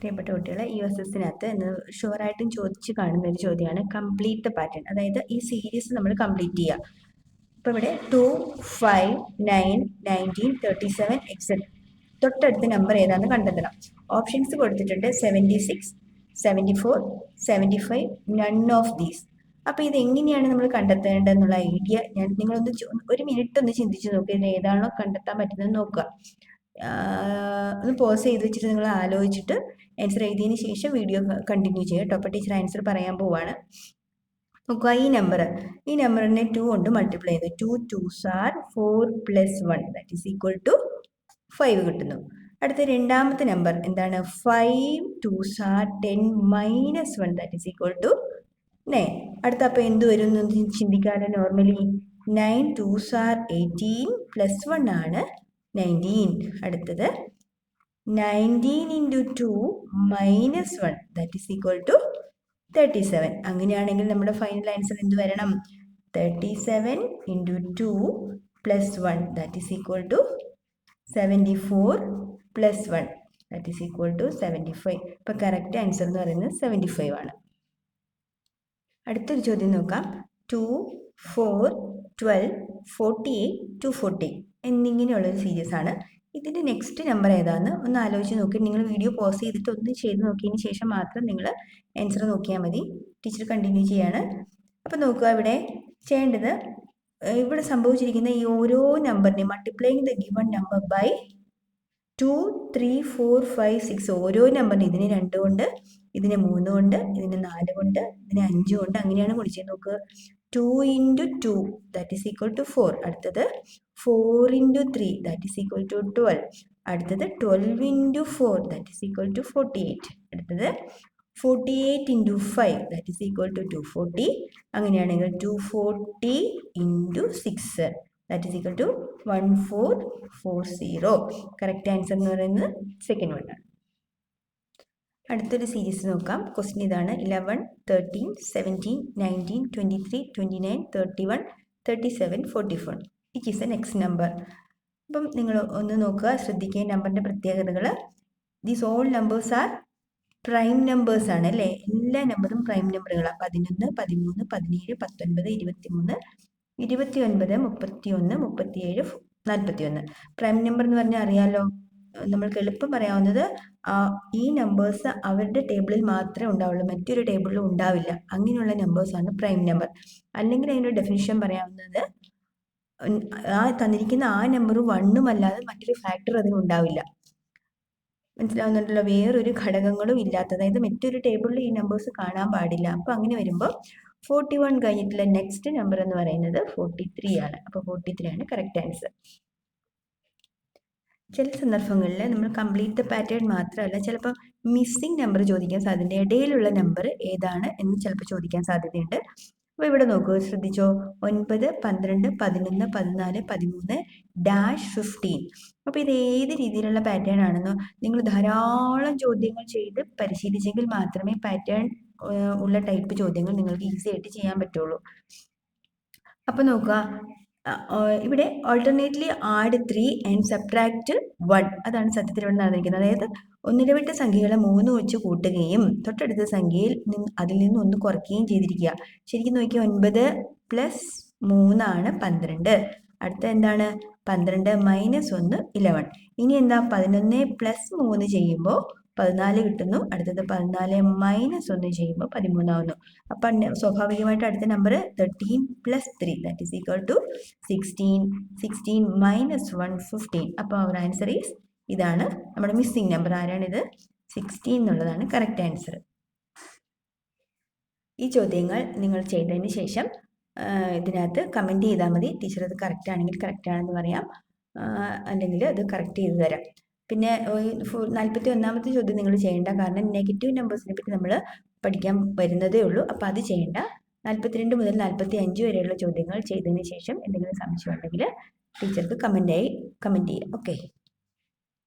പ്രിയപ്പെട്ട കുട്ടികളെ, USSനകത്ത് ഷുവറായിട്ടും ചോദിച്ച് കാണുന്ന ഒരു ചോദ്യമാണ് കംപ്ലീറ്റ് ദ പാറ്റേൺ. അതായത് ഈ സീരീസ് നമ്മൾ കംപ്ലീറ്റ് ചെയ്യുക. അപ്പോൾ ഇവിടെ 2, 5, 9, 19, 37 എക്സെട്ര. തൊട്ടടുത്ത നമ്പർ ഏതാണെന്ന് കണ്ടെത്തണം. ഓപ്ഷൻസ് കൊടുത്തിട്ടുണ്ട് 76, 74, 75, നൺ ഓഫ് ദീസ്. അപ്പോൾ ഇത് എങ്ങനെയാണ് നമ്മൾ കണ്ടെത്തേണ്ടതെന്നുള്ള ഐഡിയ നിങ്ങളൊന്ന് ഒരു മിനിറ്റ് ഒന്ന് ചിന്തിച്ച് നോക്കുക. ഇത് ഏതാണോ കണ്ടെത്താൻ പറ്റുന്നത് നോക്കുക. ഒന്ന് പോസ് ചെയ്ത് വെച്ചിട്ട് നിങ്ങൾ ആലോചിച്ചിട്ട് ആൻസർ എഴുതിയതിന് ശേഷം വീഡിയോ കണ്ടിന്യൂ ചെയ്യുക കേട്ടോ. അപ്പോൾ ടീച്ചർ ആൻസർ പറയാൻ പോവാണ്. നോക്കുക, ഈ നമ്പറിനെ 2 കൊണ്ട് മൾട്ടിപ്ലൈ ചെയ്തു. 2 2s are 4 + 1 that is equal to 5 കിട്ടുന്നു. അടുത്ത രണ്ടാമത്തെ നമ്പർ എന്താണ്? 5 2s are 10 - 1 that is equal to 9. അടുത്ത അപ്പോൾ എന്ത് വരും എന്ന് ചിന്തിക്കാതെ നോർമലി 9 2s are 18 + 1 ആണ് 19. അടുത്തത് 19 × 2 - 1 ദാറ്റ് ഈസ് ഈക്വൽ ടു 37. അങ്ങനെയാണെങ്കിൽ നമ്മുടെ ഫൈനൽ ആൻസർ എന്ത് വരണം? 37 × 2 + 1 that is equal to 74 + 1 that is equal to 75. അപ്പോൾ കറക്റ്റ് ആൻസർ എന്ന് പറയുന്നത് 75 ആണ്. അടുത്തൊരു ചോദ്യം നോക്കാം. 2, 4, 12, 48, 240 എന്നിങ്ങനെയുള്ളൊരു സീരീസ് ആണ്. ഇതിൻ്റെ നെക്സ്റ്റ് നമ്പർ ഏതാണെന്ന് ഒന്ന് ആലോചിച്ച് നോക്കി. നിങ്ങൾ വീഡിയോ പോസ് ചെയ്തിട്ട് ഒന്ന് ചെയ്ത് നോക്കിയതിന് ശേഷം മാത്രം നിങ്ങൾ ആൻസർ നോക്കിയാൽ മതി. ടീച്ചർ കണ്ടിന്യൂ ചെയ്യാണ്. അപ്പോൾ നോക്കുക, ഇവിടെ ചെയ്യേണ്ടത് ഇവിടെ സംഭവിച്ചിരിക്കുന്ന ഈ ഓരോ നമ്പറിനെ multiplying the given number by 2, 3, 4, 5, 6 ഓരോ നമ്പറിന് ഇതിനെ 2 കൊണ്ട്, ഇതിനെ 3 കൊണ്ട്, ഇതിനെ 4 കൊണ്ട്, ഇതിനെ 5 കൊണ്ട് അങ്ങനെയാണ് കുടിച്ചത്. നോക്കുക, 2 × 2 ദാറ്റ് ഈസ് ഈക്വൽ ടു 4. അടുത്തത് 4 × 3 ദാറ്റ് ഈസ് ഈക്വൽ ടു 12. അടുത്തത് 12 × 4 ദാറ്റ് ഈസ് ഈക്വൽ ടു 48. അടുത്തത് 48 × 5 ദാറ്റ് ഈസ് ഈക്വൽ ടു 240. അങ്ങനെയാണെങ്കിൽ 240 × 6 that is equal to 1440. Correct answer എന്ന് പറയുന്നത് സെക്കൻഡ് വൺ ആണ്. അടുത്തൊരു സീരീസ് നോക്കാം. ക്വസ്റ്റ്യൻ ഇതാണ്. 11, 13, 17, 19, 23, 29, 31, 37, 44 which is A next number. അപ്പം നിങ്ങൾ ഒന്ന് നോക്കുക, ശ്രദ്ധിക്കുക നമ്പറിൻ്റെ പ്രത്യേകതകൾ. These all numbers are prime numbers ആണ് അല്ലേ? എല്ലാ നമ്പറും പ്രൈം നമ്പറുകളാണ്. 11, 13, 17, 19, 23, 29, 31, 37, 41. പ്രൈം നമ്പർ എന്ന് പറഞ്ഞാൽ അറിയാലോ, നമ്മൾക്ക് എളുപ്പം പറയാവുന്നത് ഈ നമ്പേഴ്സ് അവരുടെ ടേബിളിൽ മാത്രമേ ഉണ്ടാവുള്ളൂ, മറ്റൊരു ടേബിളിലും ഉണ്ടാവില്ല. അങ്ങനെയുള്ള നമ്പേഴ്സാണ് പ്രൈം നമ്പർ. അല്ലെങ്കിൽ അതിൻ്റെ ഡെഫിനിഷൻ പറയാവുന്നത് തന്നിരിക്കുന്ന ആ നമ്പർ 1 അല്ലാതെ മറ്റൊരു ഫാക്ടർ അതിനുണ്ടാവില്ല. മനസ്സിലാവുന്നുണ്ടല്ലോ? വേറൊരു ഘടകങ്ങളും ഇല്ലാത്ത, അതായത് മറ്റൊരു ടേബിളിൽ ഈ നമ്പേഴ്സ് കാണാൻ പാടില്ല. അപ്പോൾ അങ്ങനെ വരുമ്പോൾ 41 കഴിഞ്ഞിട്ടുള്ള നെക്സ്റ്റ് നമ്പർ എന്ന് പറയുന്നത് 43 ആണ്. അപ്പോൾ 43 ആണ് കറക്റ്റ് ആൻസർ. ചില സന്ദർഭങ്ങളിൽ നമ്മൾ കംപ്ലീറ്റ് ദ പാറ്റേൺ മാത്രമല്ല, ചിലപ്പോൾ മിസ്സിംഗ് നമ്പർ ചോദിക്കാൻ സാധ്യതയുണ്ട്. ഇടയിലുള്ള നമ്പർ ഏതാണ് എന്ന് ചിലപ്പോൾ ചോദിക്കാൻ സാധ്യതയുണ്ട്. അപ്പോൾ ഇവിടെ നോക്കൂ, ശ്രദ്ധിച്ചോ. 9, 12, 11, 14, 13, -15. അപ്പോൾ ഇത് ഏത് രീതിയിലുള്ള പാറ്റേൺ ആണെന്നോ നിങ്ങൾ ധാരാളം ചോദ്യങ്ങൾ ചെയ്ത് പരിശീലിച്ചെങ്കിൽ മാത്രമേ പാറ്റേൺ ഉള്ള ടൈപ്പ് ചോദ്യങ്ങൾ നിങ്ങൾക്ക് ഈസി ആയിട്ട് ചെയ്യാൻ പറ്റുള്ളൂ. അപ്പോൾ നോക്കുക, ഇവിടെ ഓൾട്ടർനേറ്റ്ലി ആഡ് 3 ആൻഡ് സബ്ട്രാക്ട് 1. അതാണ് സത്യത്തിൽ ഇവിടെ നടന്നിരിക്കുന്നത്. അതായത് ഒന്നിടവിട്ട സംഖ്യകളെ 3 വെച്ച് കൂട്ടുകയും തൊട്ടടുത്ത സംഖ്യയിൽ അതിൽ നിന്ന് 1 കുറയ്ക്കുകയും ചെയ്തിരിക്കുക. ശരിക്കും നോക്കിയാൽ 9 + 3 ആണ് 12. അടുത്ത എന്താണ്? 12 - 1 11. ഇനി എന്താ? 11 + 3 ചെയ്യുമ്പോൾ 14 കിട്ടുന്നു. അടുത്തത് 14 - 1 ചെയ്യുമ്പോൾ 13 ആവുന്നു. അപ്പം സ്വാഭാവികമായിട്ട് അടുത്ത number 13 + 3 that is equal to 16. 16 - 1 15. അപ്പോൾ അവർ ആൻസർ ഈസ് ഇതാണ് നമ്മുടെ മിസ്സിംഗ് നമ്പർ. ആരാണിത്? 16 എന്നുള്ളതാണ് കറക്റ്റ് ആൻസർ. ഈ ചോദ്യങ്ങൾ നിങ്ങൾ ചെയ്തതിന് ശേഷം ഇതിനകത്ത് കമൻറ്റ് ചെയ്താൽ മതി. ടീച്ചർ അത് കറക്റ്റ് ആണെങ്കിൽ കറക്റ്റ് ആണെന്ന് പറയാം, അല്ലെങ്കിൽ അത് കറക്റ്റ് ചെയ്ത് തരാം. പിന്നെ 41ാമത്തെ ചോദ്യം നിങ്ങൾ ചെയ്യേണ്ട, കാരണം നെഗറ്റീവ് നമ്പേഴ്സിനെ പറ്റി നമ്മൾ പഠിക്കാൻ വരുന്നതേ ഉള്ളൂ. അപ്പോൾ അത് ചെയ്യേണ്ട. 42 മുതൽ 45 വരെയുള്ള ചോദ്യങ്ങൾ ചെയ്തതിന് ശേഷം എന്തെങ്കിലും സംശയം ഉണ്ടെങ്കിൽ ടീച്ചർക്ക് കമൻറ്റ് ചെയ്യാം. ഓക്കെ.